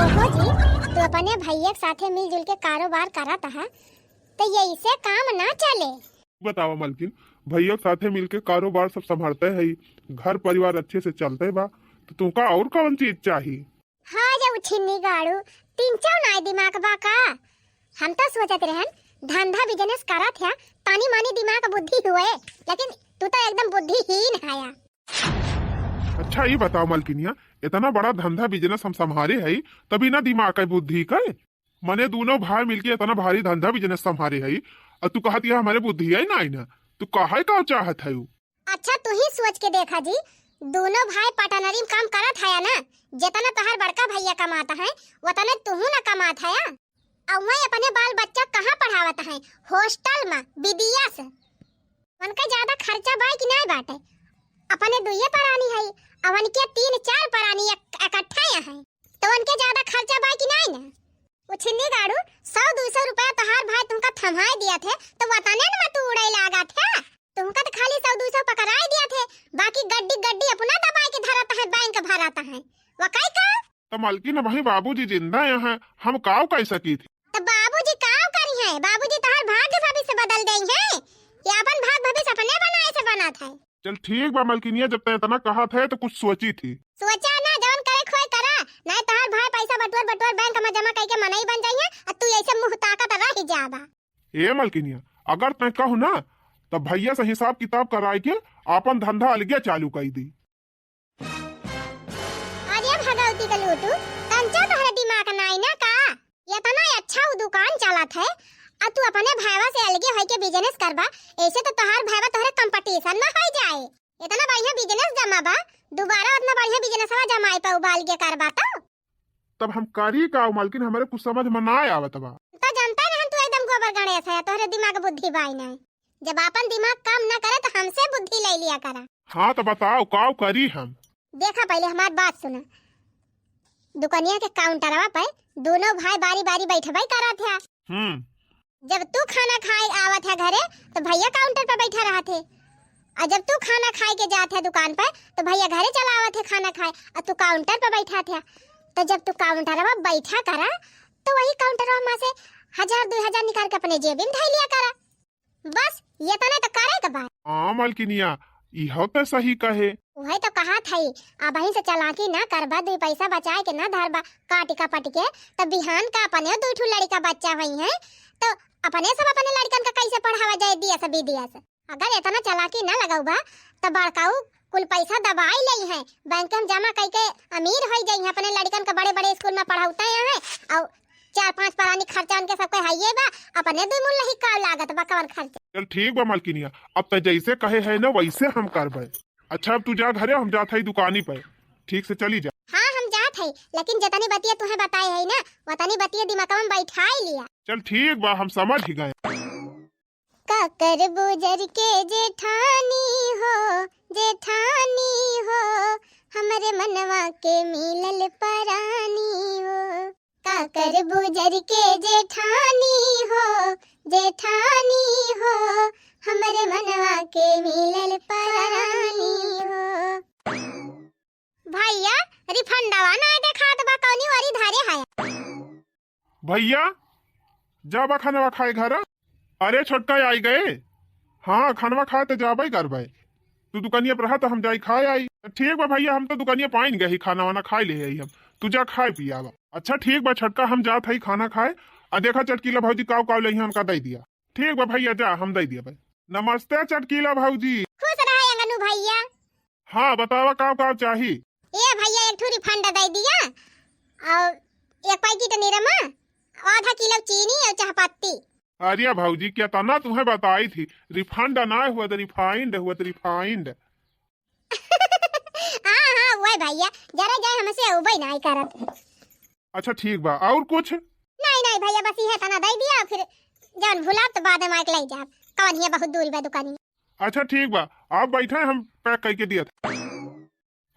ओहो जी, तो अपने भैया के साथे मिलजुल के कारोबार करत है तो ये इसे काम ना चले। बतावा मलकिन, भैया के साथे मिलके कारोबार सब संभालते है, घर परिवार अच्छे से चलते बा, तो तुमका और कौन चीज चाहिए? हाँ जब छिन्नी गाड़ू तीन चार नाई दिमाग बा का। हम तो सोचत रहन धंधा बिजनेस करत है, तानी मानी दिमाग बुद्धि हुए, लेकिन तू तो एकदम बुद्धिहीन है या। अच्छा ये बताओ मलकिनिया, इतना बड़ा धंधा बिजनेस हम संभाले है, तभी ना दिमाग का बुद्धि का मने दोनों भाई मिलके इतना भारी धंधा बिजनेस संभाले है, और तू कहती है हमारे बुद्धि है ना, ना तू कहा का चाहत है? अच्छा तू ही सोच के देखा जी, दोनों भाई पटनरी में काम करत है ना, जितना तोहर बड़का भैया कमाता है उतना तू ना कमात है। और वही अपने बाल बच्चा कहाँ पढ़ावत है? हॉस्टल में विदिया से। उनका ज्यादा खर्चा बाई कि नहीं बाटे, अपने दुइये परानी है, अब उनके तीन चार परानी इकट्ठा है, तो उनके ज्यादा खर्चा बाई कि नहीं ना। उछिन्नी गाड़ू 100-200 रुपया तोहार भाई तुमका थमाई दिया थे, तो वतने न तू उड़े लागा थे। तुमका तो खाली 100-200 पकड़ाई दिया थे, बाकी गड्डी गड्डी अपना दबाई के धराता है, बैंक भराता है। वकाई का तो मलकिन भाई बाबूजी जिंदा यहाँ, हम काव कह सकी थी? तो बाबूजी काव करी है? बाबूजी तोहार भाग्य भविष्य बदल देई है, ये अपन भाग भविष्य अपने बनाए से बना था। चल ठीक बा मलकिनिया, जब तक इतना कहा था तो कुछ सोची थी। सोचा ना जौन करे खोए करा, नहीं तोहार भाई पैसा बटोर बैंक में जमा करके मनई बन जाइए, और तू ऐसे मुंह ताकत रह जाबा। ए मलकिनिया, अगर तय कहू ना तो भैया से हिसाब किताब कराए के अपन धंधा अलगे चालू कर दी। अरे भगवती का लूटू, कंचा तोहरे दिमाग नाई ना का, ये तना अच्छा उ दुकान चलत है, और तू अपने भाईवा से अलगे होके बिजनेस करबा, ऐसे तो तोहार भाईवा तोहरे कंपटीशन में हो जाए। इतना बढ़िया बिजनेस जमा बा, दोबारा उतना बढ़िया बिजनेस हवा जमाई पे उबाल के करबा तब हम करी का मलकिन, हमारे कुछ समझ में ना आवत बा। तो जानता रहन तू एकदम गोबर गणेश है, तोहरे दिमाग बुद्धि बाई नहीं। जब अपन दिमाग काम ना करे तो हमसे बुद्धि ले लिया करा। हाँ तो बताओ काव करी हम? देखा पहले हमारी बात सुना, दुकानिया के काउंटरवा पे दोनों भाई बारी बारी बैठबई करा थे। जब तू खाना खाए आवत है घरे तो भैया काउंटर पे बैठा रहा थे, और जब तू खाना खाए के जात है दुकान पे तो भैया घरे चला आवत है खाना खाए, और तू काउंटर पे बैठा था। तो जब तू काउंटरवा बैठा करा तो वही काउंटरवा में से 1000-2000 निकाल के अपने जेब में धर लिया करा। बस ये तो नहीं तो करे के बात। हाँ मलकिनिया, यह तो सही कहे। वही तो कहा थई, अब वहीं से चालाकी ना करबा, दो पैसा बचाए के ना धरबा काट का पट के, तब बिहान का अपने दो ठू लड़का बच्चा हुई है, तो अपने सब अपने लड़कन का कैसे पढ़ावा जाए दिया से विदिया से। अगर इतना चालाकी ना लगाऊबा तो बड़काऊ कुल पैसा दबाई ले है, बैंक में जमा करके अमीर हो जाई है, अपने लड़कन का बड़े बड़े स्कूल में पढ़ाउता है, और 4-5 परानी खर्चा उनके सबके हाइए बा, अपने दो मुल्ला ही का लागत बा कवन खर्चा। चल ठीक बा मलकिनिया, अब तो जैसे कहे है ना वैसे हम करबे। अच्छा अब तू जा घरे, हम जात है दुकानी पे, ठीक से चली जा। हाँ हम जात है, लेकिन जतनी बतिया तुम्हें बताए है ना, वतनी बतिया दिमाग में बैठाई लिया। चल ठीक बा, हम समझ ही गए। काकर बुजर के जेठानी हो, जेठानी हो, हमरे मनवा के मिलल परानी हो। काकर बुजर के जेठानी हो, जेठानी हो, हमरे मनवा के मिलल परानी हो। भैया रिफंडवा ना के खात बा कौनी वाली धारे है? भैया जा बा खाना खाए घर। अरे छोटका आई गए। हाँ खानवा खाए तो जाबे करबे, तू दुकानिया पर रहा तो हम जाई खाए आई। ठीक बा भैया, हम तो दुकानिया पाइन गए ही, खाना वाना खाए ले हम, तू जा खाए पिया बा। अच्छा ठीक बा छोटका, हम जात है खाना खाए, और देखा चटकीला भौजी काव काव ले हमका दे दिया। ठीक बा भैया जा, हम दे दिया भाई। नमस्ते चटकीला भौजी। खुश रहा अंगनू भैया। हाँ बतावा काव काव चाहिए? ए भैया एक ठू रिफंड दे दिया, और एक पैकेट निरमा, आधा किलो चीनी और चाहपत्ती। अरे भौजी क्या तना तुम्हें बताई थी, रिफंड ना हुआ तो रिफाइंड हुआ तो रिफाइंड। हाँ वही भैया, जरा जाए हमसे उबई नहीं करत। अच्छा ठीक बा, और कुछ? नहीं भैया, बस ये तना दे दिया, फिर जान भुला तो बाद में ले जा, कौन है बहुत दूर बा दुकानी। अच्छा ठीक बा, आप बैठे, हम पैक करके दिया था।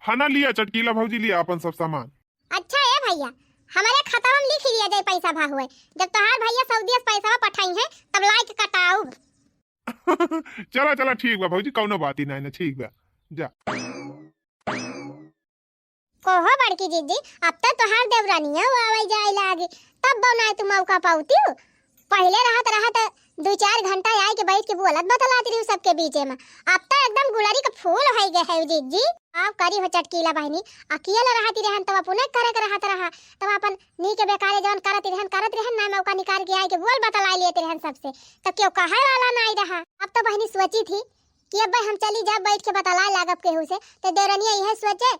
खाना लिया चटकीला भौजी, लिया अपन सब सामान। अच्छा है भैया, हमारे खाता में लिख लिया जाए पैसा भा हुए, जब तोहार भैया सऊदी से पैसा पठाई है तब लाइक कटाऊ। चला चला ठीक बा भौजी, कौनो बात ही नहीं ना, ठीक बा जा। कोहो बड़की जीजी, अब तक तोहार देवरानिया आवे जाए लागे, तब बनाए तू मौका पाउती हो। पहले रहत 2-4 घंटा आए के बैठ के बोलत बतलाती रही सबके बीच में। अब तो एकदम गुलारी का फूल हो गए है जीजी। आप करी हो चटकीला बहनी, अकेला रहती रहन तब अपने करे के रहत रहा, तब अपन नी के बेकारे जवन करत रहन ना मौका निकाल के आए के बोल बतला लेते रहन सबसे, तो क्यों कहे वाला नहीं रहा। अब तो बहनी सोची थी कि अब भाई हम चली जा बैठ के बतला लागब केहू से, तो देवरानिया यह सोचे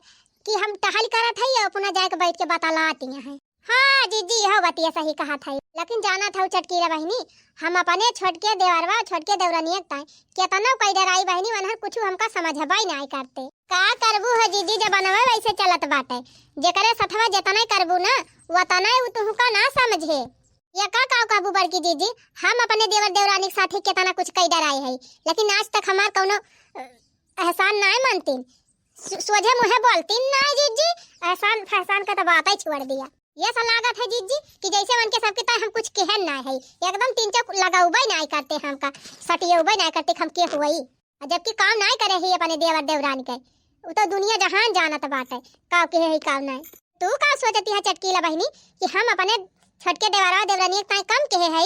कि हम टहल करत हई अपना जाके बैठ के बतलाती हैं। हाँ जीजी, यह बतिया सही कहा था, लेकिन जाना था चटकीला बहनी, हम अपने छोटके देवरवा छोटके देवरानिया ताई केतना कोई डराई बहनी वनहर कुछ हमका समझबा ही नहीं करते। का करबू है जीजी, जब बनवे वैसे चलत बाटे, जेकरे सथवा जतना करबू ना वतना उ तुहका ना समझे। ये का काबू बड़की जीजी, हम अपने देवर देवरानी के साथ केतना कुछ कई डराई है, लेकिन आज तक हमार कोनो एहसान नहीं मानती, सोझे मुहे बोलती ना जीजी। एहसान फहसान का तो बात ही छोड़ दिया। ये सा लागत है जीजी कि जैसे मन के सबके ताई हम कुछ कहन ना है, एकदम तीन चौक लगाउबे नहीं करते, हमका सटियउबे नहीं करते हम के हुई, जबकि काम नहीं करे ही अपने देवर देवरानी के। उ तो दुनिया जहान जानत बाटे का के है काम नहीं। तू का सोचती है चटकीला बहनी कि हम अपने छटके देवरवा देवरानी ताई कम के है,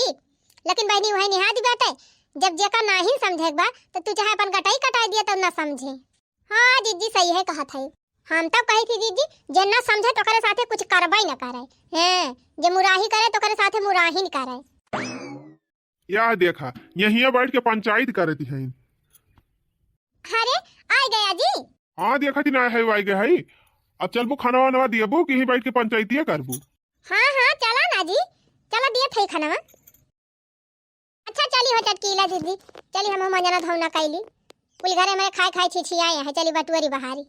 लेकिन बहनी वही निहादी बाटे, जब जेका नहीं समझे बा तो तू चाहे अपन गटाई कटाई दिया तो ना समझे। हाँ जीजी, सही है कहा था। हम तो कही थी जीजी, जे ना समझे तो करे साथे कुछ करबाई ना करे, हैं जे मुराही करे तो करे साथे मुराही न करे। या देखा यहीं बैठ के पंचायत करती है। अरे आ गया जी। हाँ देखा थी ना है आई गए है। अब चलबू खाना वाना दियबू कि यहीं बैठ के पंचायतिया करबू। हाँ चला ना जी, चला दिया थे खाना। अच्छा चली हो चटकीला दीदी, चली हम मजना धौना कैली, पुल घरे में खाए छिछियाए हैं, चली बटुअरी बहारी।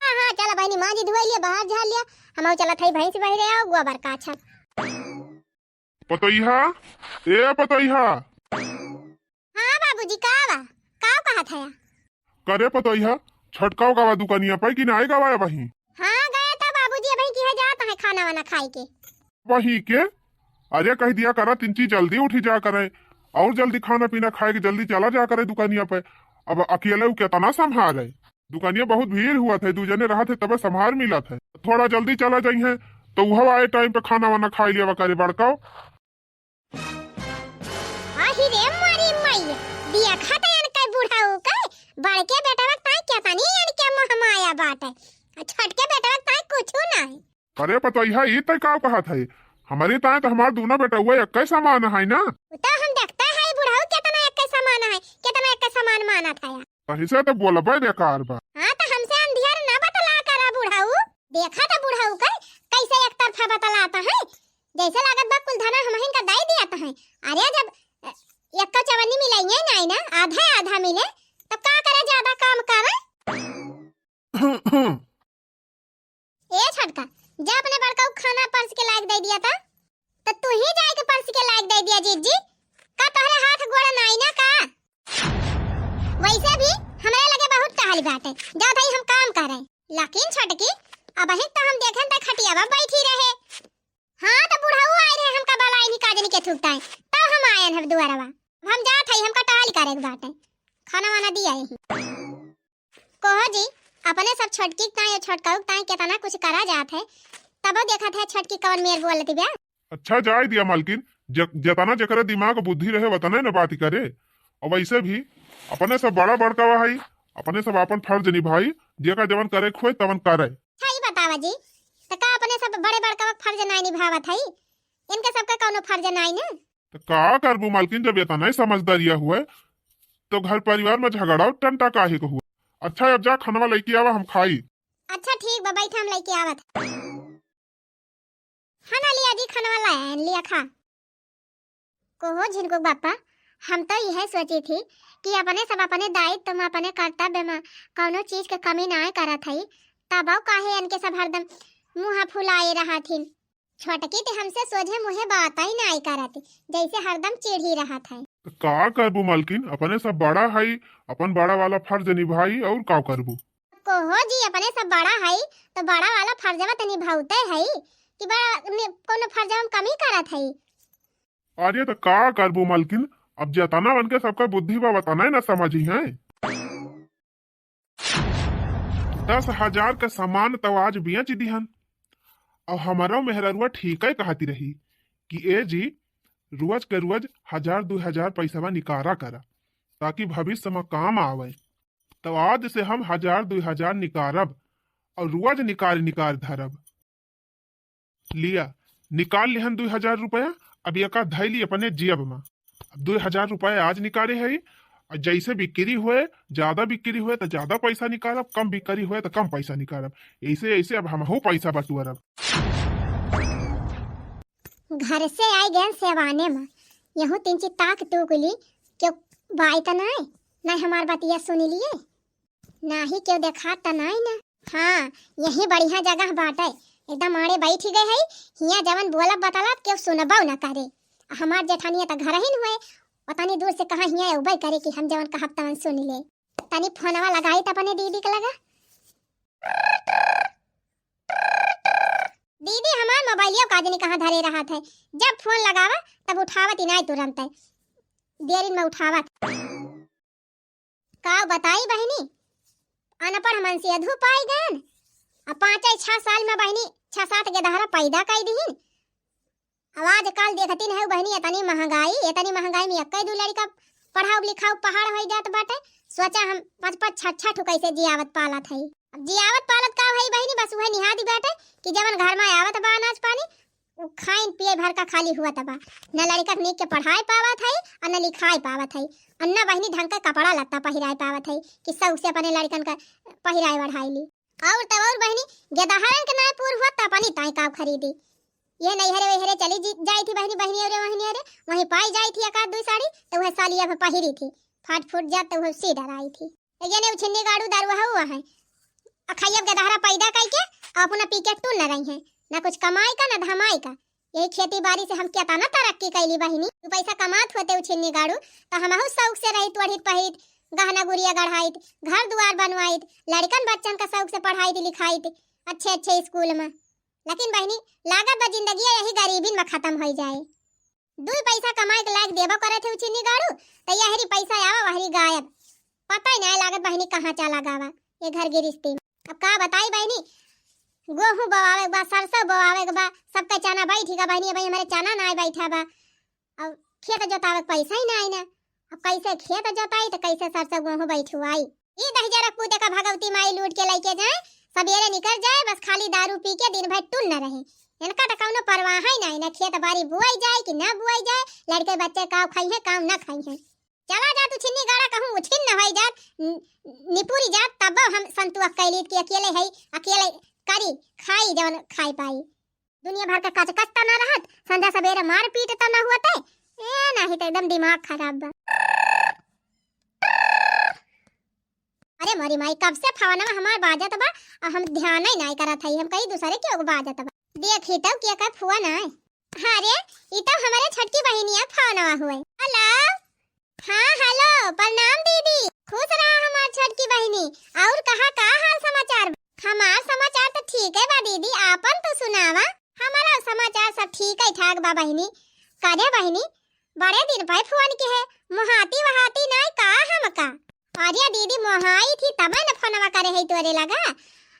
हाँ चला बहनी, माँ जी धुआई लिया बाहर झाड़ लिया, हम चला थई भैंस बहरे आओ गोबर का। अच्छा पतोइहा ए पतोइहा। हाँ बाबूजी का कहा था करे पतोइहा छटकाव का दुकानिया पे कि नहीं गवाया वही। हाँ गया था बाबूजी, अभी की है जाता है खाना वाना खाए के वही के। अरे कह दिया करा तीन चीज जल्दी उठी जा करे और जल्दी खाना पीना खाए के जल्दी चला जा करे दुकानिया पे। अब अकेले कितना संभाल है, दुकानिया बहुत भीड़ हुआ था, 2 जने रहा थे तब संभाल मिला था। थोड़ा जल्दी चला जाई है तो वह आए टाइम पे खाना वाना खा लिया करे बड़काओ। आही रे मारी मैया, दिया खाता यान के बूढ़ाऊ के बड़के बेटा वक्त ताई क्या तानी यान के मोह माया बात है, छटके बेटा वक्त ताई कुछ नहीं। अरे पतोइहा ई तय का कहा था, हमारे ताए तो हमार दोनों बेटा हुए एक समान है ना। तो हम देखते हैं बूढ़ाऊ कितना एक समान है, कितना एक समान माना था। कहीं से तो बोलबे बेकार बा। हाँ तो हमसे अंधियार ना बतला करा बूढ़ाऊ, देखा था बूढ़ाऊ का कैसे एक तरफा बतलाता है, जैसे लागत बा कुल धना हमहिन का दाई दिया है। अरे जब एक का चवन्नी मिलाइए नहीं ना, आधा मिले तब का करे, ज्यादा काम करे। ए छटका, जब अपने बड़का खाना परस के लायक दे दिया था तो तू ही जाए के परस के लायक दे दिया जीजी, का तोहरे हाथ गोड़ नहीं ना का। वैसे भी हमारे लगे बहुत टहल बात है, जा भाई हम काम कर रहे, लेकिन छटकी अब ही तो हम देखें तो खटियावा बैठी रहे। हाँ तो बुढ़ाऊ आए रहे, हमका बलाई नहीं काजनी के थूकता है, तब हम आए हैं दुआरवा। हम जात है, हमका टहल करे के बात है, खाना वाना दिया है। कहो जी अपने सब छटकी ताई और छटकाऊ ताई कितना कुछ करा जात है, तब देखा था छटकी कौन मेर बोलती बे। अच्छा जाए दिया मालकिन, जतना जकरे दिमाग बुद्धि रहे वतने न बात करे। और वैसे भी अपने सब बड़ा बड़का है, अपने सब अपन फर्ज निभाई, जेका जवन करे खोए तवन करे। सही बतावा जी, तो का अपने सब बड़े बड़का फर्ज नहीं निभावत है, इनके सबका कोनो फर्ज नहीं ना। तो का करबू मालकिन, जब इतना समझदारिया हुए तो घर परिवार में झगड़ा टंटा काहे को हुआ। अच्छा अब जा खाना लेके आवा, हम खाई। अच्छा ठीक बा, बैठ हम लेके आवत। खाना लिया जी, खाना वाला लिया खा। कोहो झिनको बापा, हम तो यह सोची थी कि अपने सब अपने दायित्व में अपने कर्तव्य में कोनो चीज के कमी ना करत है, तब काहे इनके सब हरदम मुंह फुलाए रहा थी। छोटकी ते हमसे सोझे मुहे बात ही नहीं करती, जैसे हरदम चिढ़ी रहा था। तो का करबू मालकिन, अपने सब बड़ा है, अपन बड़ा वाला फर्ज निभाई और का करबू। कोहो जी अपने सब बड़ा है तो बड़ा वाला फर्जवा तो निभाउते है कि बड़ा कोनो फर्जवा हम कमी करत है। अरे तो का करबू मालकिन, अब जतना बन के सबका बुद्धि बा बताना ना समझी है। 10,000 का सामान तो आज बेच दिहन। और हमारा मेहररुआ ठीक है कहती रही कि ए जी रोज के रोज 1,000-2,000 पैसा निकारा करा ताकि भविष्य में काम आवे। तो आज से हम 1,000-2,000 निकारब और रोज निकाल धरब। लिया निकाल लिहन 2,000 रुपया। अब एका धैली अपने जेब में। 2,000 रुपया आज निकाले है और जैसे बिक्री हुए, ज्यादा बिक्री हुए तो ज्यादा पैसा निकालब, कम बिक्री हुए तो कम पैसा निकालब। ऐसे ऐसे अब हम पैसा बटुअरब। घर से आई गए सेवाने में यहू तीन ची ताक टूकली क्यों बाई त नहीं हमार बतिया सुनी लिए ना ही क्यों देखा त नहीं ना। हाँ यही बढ़िया जगह बाटे एकदम आड़े बैठ गए है हिया जवन बोला बताला क्यों सुनबो ना करे। हमार जेठानिया त घर ही हुए पता दूर से कहाँ हिया उबई करे कि हम जवन कहब तवन सुन ले। तनी फोनवा लगाई त अपने दीदी के लगा। दीदी हमार मोबाइलियो काजनी कहाँ धरे रहा था। जब फोन लगावा तब उठावत ही नहीं तुरंत देरी में उठावत। का बताई बहनी अनपढ़ मन से अधू पाई गन। अब 5-6 साल में बहनी 6-7 के दहरा पैदा कर दीन। आवाज काल देखती है बहनी इतनी महंगाई में कई दू लड़का पढ़ाओ लिखाओ पहाड़ हो जात बाटे। सोचा हम 5-5 6-6 कैसे जियावत पालत है। अब जियावत पालत का भाई बहनी बस वह निहादी बाटे कि जवन घर में आवत बा अनाज पानी उ खाइन पिए भर का खाली हुआ तबा। न लड़का नीक के पढ़ाई पावत है और न लिखाई पावत है और न बहनी ढंग का कपड़ा लत्ता पहिराई पावत है कि सब से अपने लड़कन का पहिराई बढ़ाई ली। और तब और बहनी गेदहरन के नाय पूर हुआ त अपनी ताई काव खरीदी। ये नैहरे वहरे चली जाई थी बहनी अरे वहीं पाई जाई थी एकाध दो साड़ी तो वह सालिया पे पहिरी थी। फाट फूट जात तो वह सीधा आई थी। ये ने छिन्नी गाड़ू दारू हुआ है अखैब के दहरा पैदा करके अपना पीके टूल न रही है ना कुछ कमाई का ना धमाई का। यही खेती बाड़ी से हम क्या ना तरक्की कैली बहिनी। तू पैसा कमात होते छिन्नी गाड़ू तो हम शौक से रही तोड़ित पहित गहना गुड़िया गढ़ाइत घर दुआर बनवाइत लड़कन बच्चन का शौक से पढ़ाई लिखाइत अच्छे स्कूल में। लेकिन बहनी लागत बा जिंदगी यही गरीबी में खत्म हो जाए। 2 पैसा कमाए के लायक देबो करे थे छिन्नी गाड़ू तो यही पैसा आवा वही गायब। पता ही नहीं लागत बहनी कहाँ चला गावा ये घर गिरस्ती। अब का बताई बहनी गेहूं बोआवे बा सरसों बोआवे बा सबका चना बैठी का बहनी भाई हमारे चना ना बैठा बा। अब खेत जोतावे पैसा ही नहीं ना। अब कैसे खेत जोताई तो कैसे सरसों गेहूं बैठुआई। ये 10,000 पूते का भगवती माई लूट के लेके जाए सवेरे निकल जाए बस खाली दारू पी के दिन भर टुल न रहे। इनका तो कौनो परवाह ही नहीं ना खेत बाड़ी बुआई जाए कि ना बुआई जाए लड़के बच्चे का खाई है काम ना खाई है। चला जा तू छिन्नी गाड़ा कहूं उछिन न होई जात निपुरी जात तब हम संतुष्ट कैली कि अकेले करी खाई जवन खाई पाई। दुनिया भर का कच त ना रहत संध्या सवेरे मार पीट त ना हुआ ए नहीं तो एकदम दिमाग खराब बा। अरे मोरी माई कब से फोन में हमार बाजत बा और हम ध्यान ही नहीं करत हई। हम कहीं दूसरे के बाजत बा देखी तो क्या का फुआ ना। अरे ई तो हमारे छोटकी बहनिया फोनवा हुए। हेलो हाँ हेलो प्रणाम दीदी खुश रहा हमार छोटकी बहनी। और कहा का हाल समाचार। हमार समाचार तो ठीक है बा दीदी आपन तो सुनावा। हमारा समाचार सब ठीक है ठाक बा बहनी। करे बहनी बड़े दिन पे फोन के है मोहाती वहाती नहीं का हम का। अरे दीदी मोहाई थी तब न फोनवा करे है तोरे लगा।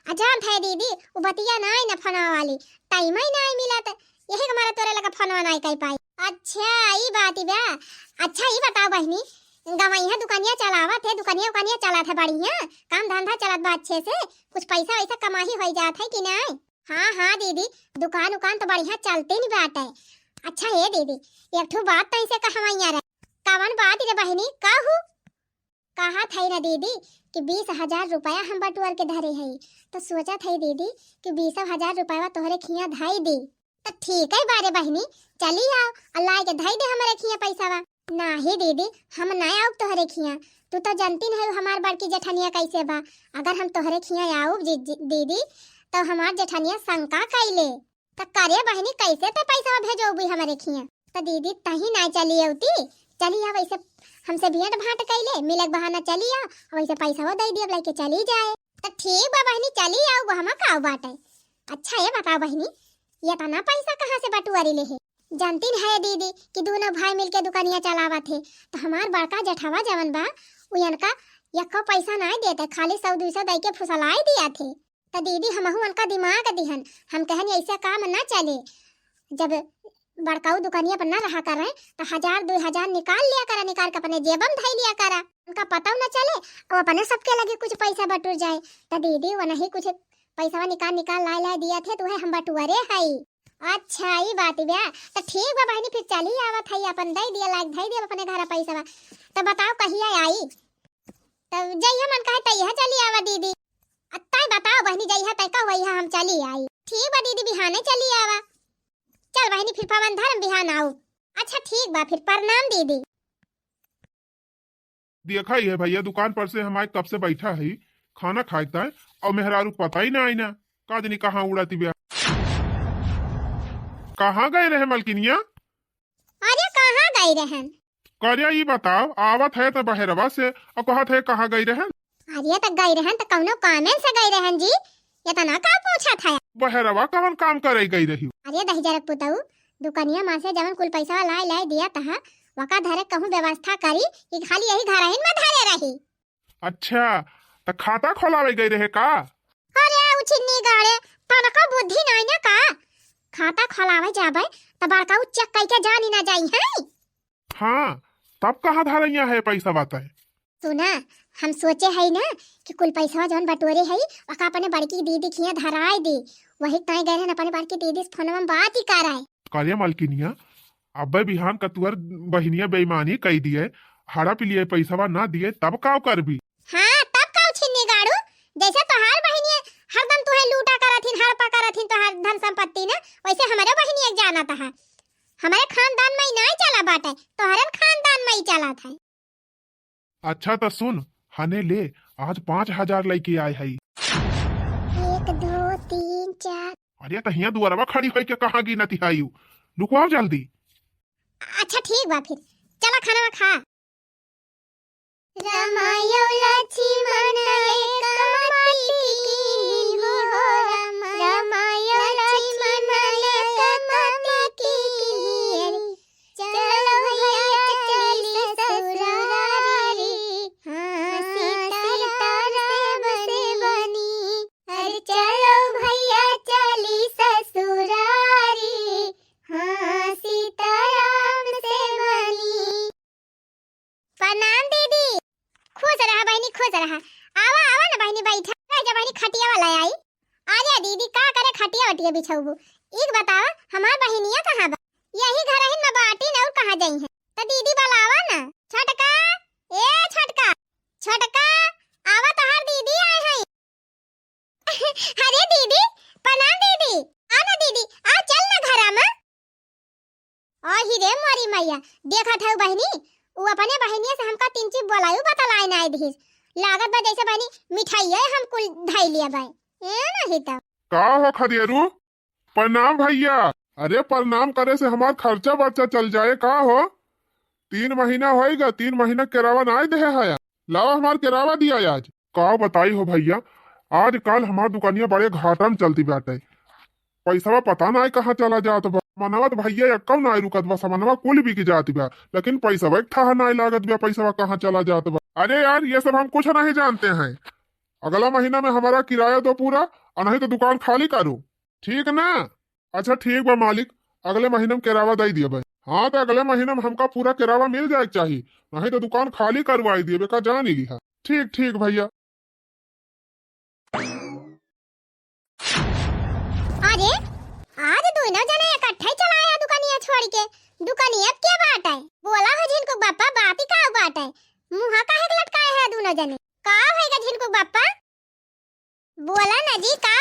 अजान थे दीदी वो बतिया नहीं न फोनवा वाली टाइम ही नहीं मिला तो यही हमारा तोरे लगा फोनवा नहीं कर पाई। अच्छा ई बात बा। अच्छा ई बताओ बहनी गवैया दुकानिया चलावा थे दुकानिया चला थे बढ़िया काम धंधा चलत बा अच्छे से कुछ पैसा वैसा कमाही हो जात है कि नहीं। हाँ दीदी दुकान तो बढ़िया चलते नहीं बात है। अच्छा ये दीदी एक ठो बात तई से कहवैया रे कवन बात रे बहनी कहू कहा थई ना दीदी कि 20,000 रुपया हम बटुअर के धरे है तो सोचा थई दीदी कि 20,000 रुपया तोहरे खिया धाई दी तो ठीक है बारे बहनी चली आओ अल्लाह के धाई दे हमारे खिया पैसा वा। नहीं दीदी हम ना आओ तोहरे खिया तू तो जानती नहीं हमार बड़की जेठानिया कैसे बा। अगर हम तोहरे खिया आओ दीदी तो हमार जेठानिया शंका कैले तो करे बहनी कैसे तो पैसा भेजोबी हमारे खिया। तो दीदी तही ना चली औती चली आ वैसे हमसे भेंट भाट कैले मिलक बहाना चली आ वैसे पैसा वो दे दिए लेके चली जाए। तो ठीक बा बहनी चली आओ वो हम का बाटे। अच्छा ये बताओ बहनी ये तना पैसा कहाँ से बटुआरी ले है। जानती है दीदी कि दोनों भाई मिलके दुकानिया चलावा थे तो हमार बड़का जेठावा जवन बा उनका यक्को पैसा नहीं देते, खाली 100-200 दे के फुसलाई दिया थे। तो दीदी हमहू उनका दिमाग दिहन, हम कहन ऐसा काम ना चले। जब बड़काऊ दुकानिया पर ना रहा करे तो 1000-2000 निकाल लिया करा, निकाल के अपने जेब में धई लिया करा, उनका पता न चले और अपने सबके लगे कुछ पैसा बटुर जाए। तो दीदी वो नहीं कुछ पैसा निकाल निकाल ला दिया थे, तो हम बटुअरे हई। अच्छा ई बात ब्या, तो ठीक बा बहनी, फिर चली आवत हई, अपन दई दिया लाग धई दिया अपने घर पैसा बा। तो बताओ कहिया आई? तब जइहा मन कहे तइहा चली आवा दीदी। अत्ता बताओ बहनी, जइहा तय का वइहा हम चली आई। ठीक बा दीदी, बिहाने चली आवा। चल बहनी फिर पवन धर्म बिहान आओ। अच्छा ठीक बा, फिर प्रणाम दीदी। देखा ही है भैया, दुकान पर से हमारे कब से बैठा है, खाना खाता है और मेहरारू पता ही ना आई ना का जनी कहाँ उड़ाती ब्या। कहाँ गए रहे मलकिनिया? अरे कहाँ गई रहन? करिया ये बताओ, आवत है तो बहरवा से और कहत है कहाँ गई रहन? अरे तक गई रहन तो कौनो कामें से गई रहन जी, इतना का पूछा था? बहरवा कौन काम करे गई रही? अरे दही जरक पुताऊ, दुकानिया माँ से जवन कुल पैसा लाई दिया तहा वका धरे कहूँ व्यवस्था करी कि खाली यही घर में धरे रही। अच्छा तो खाता खोलावे गई रहे का? अरे उचिन्नी गाड़े तनका बुद्धि नहीं ना का, खाता खोलावे जाबे त बड़का चेक कई के जानी ना जाई है। हाँ तब कहाँ धरैया है पैसा बताए? सुना हम सोचे है ना कि कुल पैसा जवन बटोरे है वका अपने बड़की दीदी खिया धराए दी, वही तय गए अपने बड़की दीदी से फोन में बात ही कराए। करिया मलकिनिया, अब्बे बिहान का तुअर बहिनिया बेईमानी कही दिए, हड़ा पिलिए पैसा ना दिए तब का करबी? हाँ तब का छिन्नी गाड़ू, जैसे तोहार बहिनी हरदम तुहे लूटा करथिन हड़पा करथिन तोहार धन संपत्ति ना, वैसे हमारे बहिनी एक जाना था हमारे खानदान में ही नहीं चला बाटे, तोहरन खानदान में ही चला था। अच्छा तो सुन, हने ले आज 5000 लेके आए है। 1 2 3 4। अरे तो यहाँ दुआरवा खड़ी होई के कहाँ गी नती आयु, रुकवाओ जल्दी। अच्छा ठीक बा, फिर चला खाना खा। रमायो लक्ष्मण एक मति कीनी हो, रमायो लक्ष्मण एक मति कीनी, चलो भैया चली ससुरारी, हाँ सीताराम से बनी, अरे चलो भैया चली ससुरारी, हाँ सीताराम से बनी। प्रणाम दीदी, खुश रहा बहनी खुश रहा। आवा आवा ना बहनी बैठा, जब बहनी खटिया वाला आई। अरे दीदी का करे खटिया वटिया बिछाऊ, एक बतावा हमार बहनिया कहाँ बा? यही घर ही न बाटी न और कहाँ जाई है? तो दीदी वाला आवा ना। छटका ए छटका, छटका आवा तोहार दीदी आए हैं। अरे दीदी प्रणाम दीदी, आ ना दीदी आ चल ना घरा में। ओ ही रे मोरी मैया, देखा था बहनी वो अपने बहनिया से हमका 3 चीज बोलायू बतलाई ना दी, लागत बा जैसे बहनी मिठाई है हम कुल ढाई लिया भाई ए नहीं तब का हो खदियरू? प्रणाम भैया। अरे प्रणाम करे से हमार खर्चा बर्चा चल जाए का हो? 3 महीना होएगा, 3 महीना किरावा ना दे है, लाओ हमार किरावा दिया आज। का बताई हो भैया, आजकल हमार दुकानिया बड़े घाटा में चलती बाटे, पैसा पता ना कहाँ चला जात बा। मनवा तो भैया कौ ना रुकत बा, समनवा कुल बिक जात बा, लेकिन पैसा ठहा ना लागत बा, पैसा कहाँ चला जात बा। अरे यार ये सब हम कुछ नहीं जानते हैं, अगला महीना में हमारा किराया दो पूरा और नहीं तो दुकान खाली करो, ठीक ना? अच्छा ठीक बा मालिक, अगले महीने में किरावा दे दिए भाई। हाँ तो अगले महीने में हमका पूरा किरावा मिल जाए चाहिए, नहीं तो दुकान खाली करवाई दिए बेका जान ही लिहा। ठीक ठीक भैया। अरे आज दोनों जने इकट्ठे ही चलाया दुकानिया छोड़ के, दुकानिया क्या बात है? बोला हो झिनको बापा बात ही का बात है, मुंह काहे के लटकाए है दोनों जने? का होएगा झिनको बापा? बोला ना जी का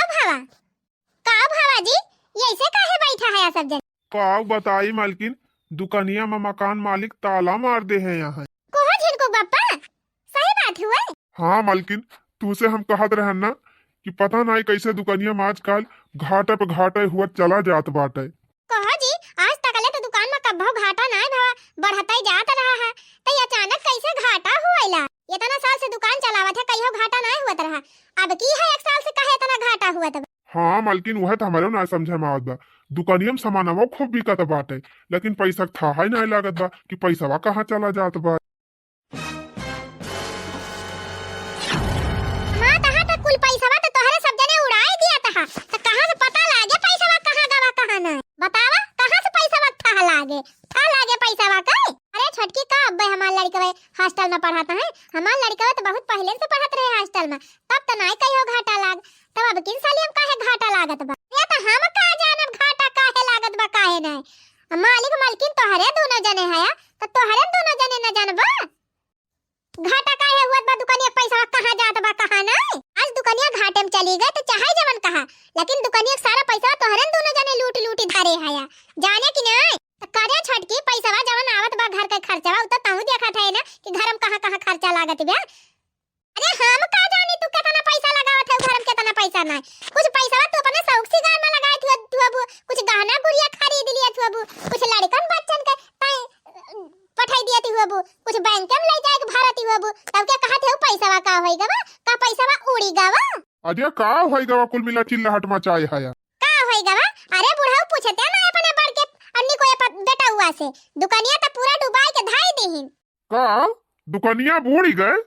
भावा जी, ये ऐसे काहे बैठा है सब जन? का बताई मालकिन, दुकानिया में मकान मालिक ताला मार दे है यहाँ। कोहो झिनको बापा, सही बात हुआ? हाँ मालकिन, तू से हम कहत रहन ना कि पता नहीं कैसे दुकानिया में आजकल घाटे पे घाटे हुआ चला जात बाटे। कहो जी आज तकले तो दुकान में कब्बो घाटा नहीं भवा, बढ़ता ही जात रहा है, तो ये अचानक कैसे घाटा हुआला? इतना साल से दुकान चलावत है, कहियो घाटा नहीं हुआ रहा, अब की है 1 साल से कहे इतना घाटा हुआ तब? हाँ मालकिन वह तो हमारे ना समझे में आवत बा, दुकानिया में सामानवा खूब बिकत बाटे, लेकिन पैसा था ही नहीं लागत बा कि पैसावा कहाँ चला जात बा। हॉस्टल में पढ़ाता है। हमार लड़का तो बहुत पहले से पढ़त रहे हॉस्टल में, तब तो नहीं कहियो घाटा लाग। तब अब किन साली हम काहे घाटा लागत बा? या तो हम का जानब घाटा काहे लागत बा काहे नहीं। मालिक मालकिन तोहरे दोनों जने है, तो तोहरे दोनों जने न जानबा घाटा काहे हुआ बा? दुकानिया पैसा कहां जात बा कहां नहीं? आज दुकानिया घाटे में चली गई तो चाहे जवन कहा, लेकिन दुकानिया सारा पैसा तोहरे दोनों जने लूट लूट धारे है। जाने कि नहीं तो करे छटकी पैसा जवन आवत बा घर के खर्चा उ तो ताहू देखत है ना कि घर में कहां कहां खर्चा लागत बा। अरे हम का जानी तू कितना पैसा लगावत है घर में कितना पैसा नहीं। कुछ पैसा तू अपने शौक सिंगार में लगाई तू अब कुछ गहना गुड़िया खरीद लिया तू अब कुछ लड़कन बच्चन के पठाई दिया तू अब कुछ बैंक में ले जाए के भारती हो अब तब क्या कहत है पैसा का होई गवा का पैसा उड़ी गवा। अरे का होई गवा कुल मिला चिल्लाहट मचाए है का होई गवा? अरे बुढ़ाऊ पूछते ना अपने बड़ के अन्नी को बेटा हुआ से दुकानिया तो पूरा डुबाई के धाई देहिन। का दुकानिया बूढ़ी गए?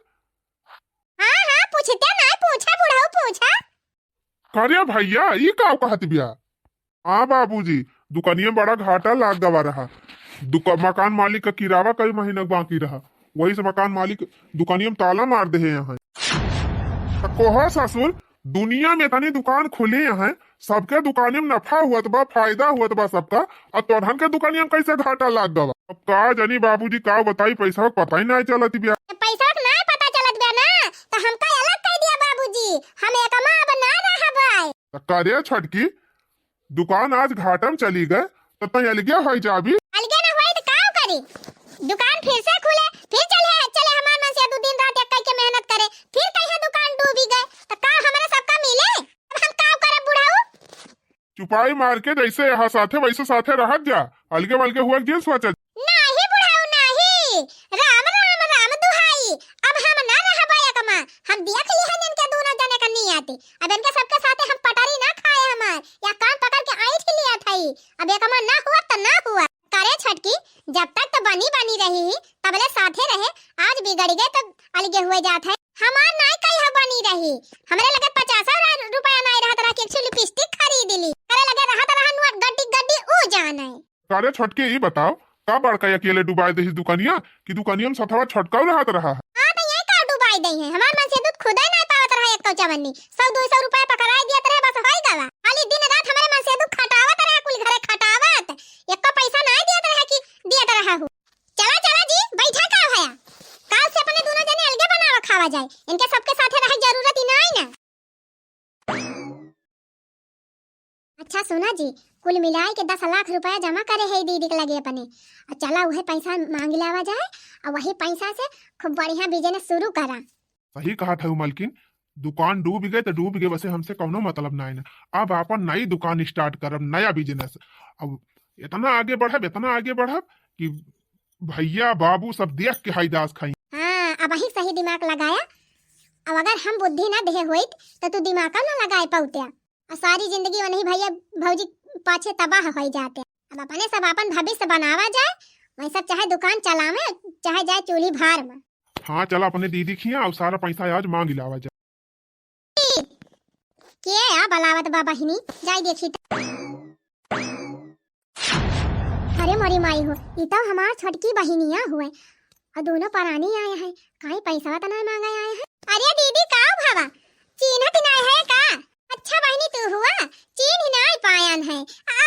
हां पूछते ना पूछा बुढ़ाऊ पूछा। करे भैया ई का कहत बिया? हां बाबूजी दुकानिया बड़ा घाटा लाग गवा रहा। मकान मालिक का किराया कई महीना बाकी रहा, वही से मकान मालिक दुकानिया में ताला मार दे हैं। कोहा ससुर दुनिया में तनी दुकान खुले हैं, सबके दुकान में नफा हुआ बा फायदा हुआ बा सबका, और तोहन के दुकान में कैसे घाटा लाग गवा? अब का जानी बाबूजी का बताई पैसा पता ही नहीं चलत बिया। पैसा नहीं पता चलत बिया ना तो हमका अलग कह दिया बाबूजी, हम एकमा अब ना रहबै। तो करे छटकी दुकान आज घाटा में चली गए तो तय अलगे हो जाबी। अलगे ना होई तो का करी? दुकान फिर से खुले फिर चले हमार मन से दो दिन रात एक के मेहनत करे फिर कहीं दुकान डूबी गए तो का हमारा सबका मिले? अब हम का करब बुढ़ाऊ? चुपाई मार के जैसे यहाँ साथे वैसे साथे रहत जा, अलगे वलगे हुआ जिन सोचत। नहीं बुढ़ाऊ नहीं, राम राम राम दुहाई अब हम ना रहबै एकमा। हम देख ली हन इनके दोनों जने का नहीं आती, अब इनके सबके साथे हम पटारी ना खाए हमार या कान पकड़ के आई थी लिया थई। अब एकमा ना हुआ तो ना हुआ। करे छटकी जब तक तो बनी रही तबले साथे रहे, आज बिगड़ गए तब अलगे हुए जात है। हमार नहीं कहीं बनी रही, हमरे लगे 50 रुपया नहीं रहत रहा कि लिपस्टिक खरीद ली, करे लगे रहत रहा नुआ गड्डी गड्डी ऊ जाने। करे छटके ये बताओ का बड़का अकेले डुबाई दे दुकानिया कि दुकानिया में सथवा छटकाव रहत रहा है? हां तो यही का डुबाई दई है, हमार मन से दूध खुदे नहीं पावत रहा एक तो चवन्नी 100-200 रुपया पकड़ाई दिया रहे बस होई गवा। खाली दिन रात हमारे मन से दूध खटावत रहा कुल घरे खटावत, एक का पैसा नहीं दिया रहा कि दिया रहा हूं। चला जी बैठा का होया, काल से अपने दोनों जने अलगे बनावा खावा जाए, इनके सबके साथे रहे जरूरत ही नहीं ना। अच्छा सुना जी कुल मिलाई के 10 लाख रुपया जमा करे है दीदी के लगे अपने, और चला वही पैसा मांग लावा जाए और वही पैसा से खूब बढ़िया बिजनेस शुरू करा। सही कहा था मालकिन, दुकान डूब गए तो डूब गए, वैसे हमसे कौनो मतलब ना है ना। अब अपन नई दुकान स्टार्ट करब, नया बिजनेस। अब इतना आगे बढ़ब कि भैया बाबू सब देख के हाईदास खाई। हाँ अब वही सही दिमाग लगाया। अब अगर हम बुद्धि ना दे होइत तो तू दिमाग ना लगाए पाउतिया, और सारी जिंदगी वही भैया भौजी पाछे तबाह हो जाते। अब अपने सब अपन भविष्य बनावा जाए, वही सब चाहे दुकान चलावे चाहे जाए चूल्ही भार में। हाँ चला अपने दीदी खिया और सारा पैसा आज मांग लावा जाए। के आ बलावत बा बहिनी जाई देखी। अरे मोरी माई हो, ई तो हमार छोटकी बहिनिया हुए और दोनों परानी आए हैं, काहे पैसा तो नहीं मांगे आए हैं। अरे दीदी का भावा चिन्हत नहीं है का? अच्छा बहिनी तू हुआ चीन ही नहीं पायन है। आ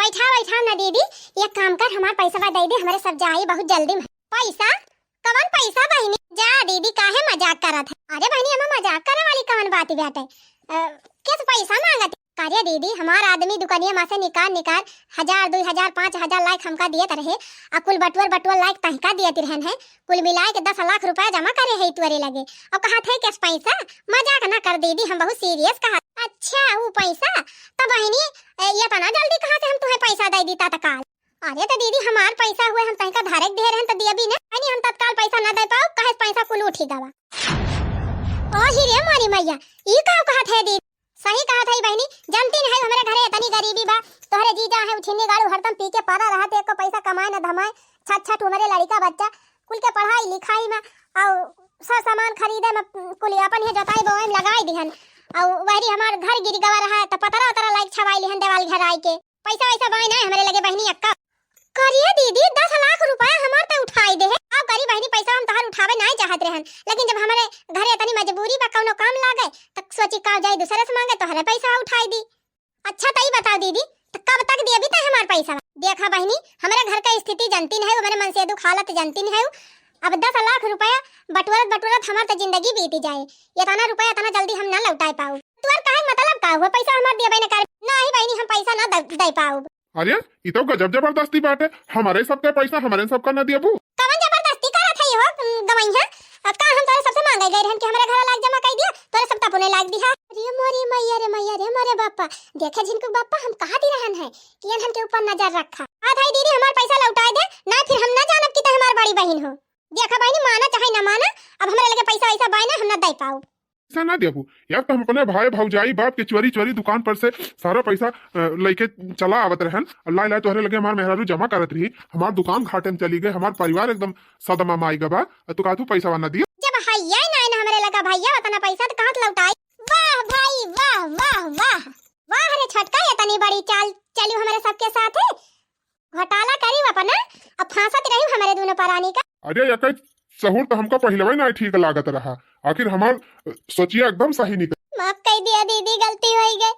बैठा ना दीदी, एक काम कर हमार पैसा दे दे, हमारे सब जाई बहुत जल्दी में। पैसा कवन पैसा बहिनी? जा दीदी काहे मजाक करत है? अरे बहिनी हम मजाक करे वाली कवन बात बाटे, किस पैसा मांगत? कार्य दीदी हमार आदमी दुकानिया में से निकाल 1000 2000 5000 लाख हमका दिए रहे, आ कुल बटुअर लाख तहका दिए रहन है, कुल मिलाए के 10 लाख रुपया जमा करे है तुअरे लगे। अब कहा थे किस पैसा? मजाक ना कर दीदी, हम बहुत सीरियस कहा। अच्छा वो पैसा तो बहिनी ये तना जल्दी कहां से हम तुम्हें पैसा दे दीता तकाल? अरे तो दीदी हमार पैसा हुए हम तहका धारक दे रहन तो दिया भी ना, यानी हम तत्काल पैसा ना दे पाओ, कहे पैसा कुल उठी गवा। ओ ही रे मारी मैया ई का कहा थे दीदी? सही कहा था बहनी, जानती नहीं हमारे घरे इतनी गरीबी बा, तोहरे जीजा है उठिनी गाड़ू हरदम पी के पारा रहते, एको पैसा कमाए न धमाए, छट हमारे लड़का बच्चा कुल के पढ़ाई लिखाई में और सब सामान खरीदे में कुल अपन ही जोताई बोए में लगाई दिहन, और वही हमार घर गिर गवा रहा तो पतरा लाइक छवाई लिहन देवाल घर आई के पैसा वैसा बाई नहीं हमारे लगे बहनी अक्का। करिए दीदी 10 लाख रुपया हमार पे उठाई दे है। अब करी बहनी पैसा हम तहार उठावे नहीं चाहत रहन, लेकिन जब हमारे घरे इतनी मजबूरी बा कौनो काम लागे त सोची का जाई दूसरे से मांगे तो हरे पैसा उठाई दी। अच्छा तई बताओ दीदी तो कब तक देबी त हमार पैसा? देखा बहनी हमारे घर का स्थिति जानती नहीं है, मेरे मन से दुख हालत जानती नहीं है। अब 10 लाख रुपया बटोरत बटोरत हमार तो जिंदगी बीती जाए, इतना रुपया इतना जल्दी हम ना लौटाई पाऊ। तुअर काहे मतलब का हुआ पैसा हमार देबे न कर? नहीं बहनी हम पैसा ना दे पाऊ। अरे ये तो गजब जबरदस्ती बात है, हमारे सबके पैसा हमारे सबका ना दियबू। कवन जबरदस्ती करत है हो गवैया? अब का हम तोरे सबसे मांगे गए रहन कि हमारे घर लाग जमा कर दिया, तोरे सब तपने लाग दिया। अरे मोरे मैया रे मोरे बापा, देखे जिनको बापा हम कहा दी रहन है कि हम के ऊपर नजर रखा। आ भाई दीदी हमार पैसा लौटाए दे, ना फिर हम ना जानब कि त हमार बड़ी बहन हो। देखा बहनी माना चाहे ना माना, अब हमारे लगे पैसा वैसा बायना हम ना दे पाऊ। पैसा ना देबू यार, तो हम अपने भाई भौजाई बाप के चोरी चोरी दुकान पर से सारा पैसा लेके चला आवत रहन। अल्लाह ला तोहरे लगे हमार मेहरारू जमा करत रही, हमार दुकान घाटे में चली गए, हमार परिवार एकदम सदमा में आई गबा। तू का तू पैसा ना दिया? जब हैया ना ना हमारे लगा भैया उतना पैसा तो कहां लौटाई? वाह भाई वाह वाह वाह वाह रे छटका, ये तनी बड़ी चाल चली हमारे सबके साथ है। घोटाला करी अपना, अब फांसत रही हमारे दोनों परानी का। अरे यका सहूर तो हमको पहले ही ना ठीक लागत रहा, आखिर हमार सोचिया एकदम सही निकल। माफ कर दिया दीदी, गलती हो गई।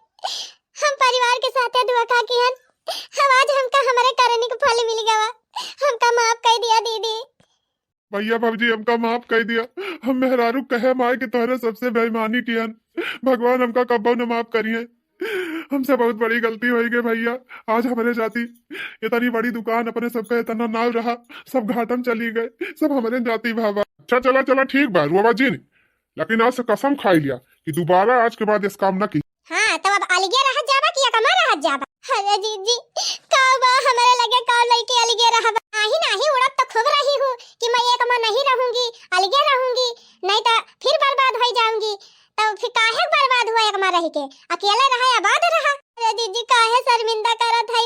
हम परिवार के साथ दुआ खा के हन, हम आज हमका हमारे करने का फल मिल गया। हमका माफ कर दिया दीदी। भैया भौजी हमका माफ कर दिया, हम मेहरारू कहे माए कि तोहरे सबसे बेईमानी कियन, भगवान हमका कब्बो न माफ करिए। हमसे बहुत बड़ी गलती हो गई भैया, आज हमारे जाती इतनी बड़ी दुकान अपने सबका इतना नाव रहा, सब घाटम चली गए, सब हमारे जाती भावा। अच्छा चला चला ठीक बा रुआ जी, लेकिन आज से कसम खाई लिया कि दोबारा आज के बाद इस काम न की। हाँ तो अब अलगे रह जाबा कि कमा रह जाबा? अरे जीजी काबा हमारे लगे का लड़के अलगे रहबा? नहीं उड़त तो खूब रही हूँ कि मैं एक मां नहीं रहूंगी, अलगे रहूंगी, नहीं तो फिर बर्बाद हो जाऊंगी। तो फिर काहे बर्बाद हुआ एक मां रह के? अकेले रहा आबाद रहा। अरे जीजी काहे शर्मिंदा करत है?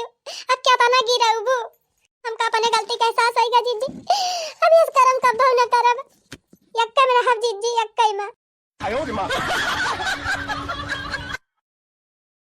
अब क्या तना गिराऊबू? हमका अपने गलती का एहसास होएगा जीजी, अब इस कर्म कब न करब। यक्का में रहब जीजी, यक्का में।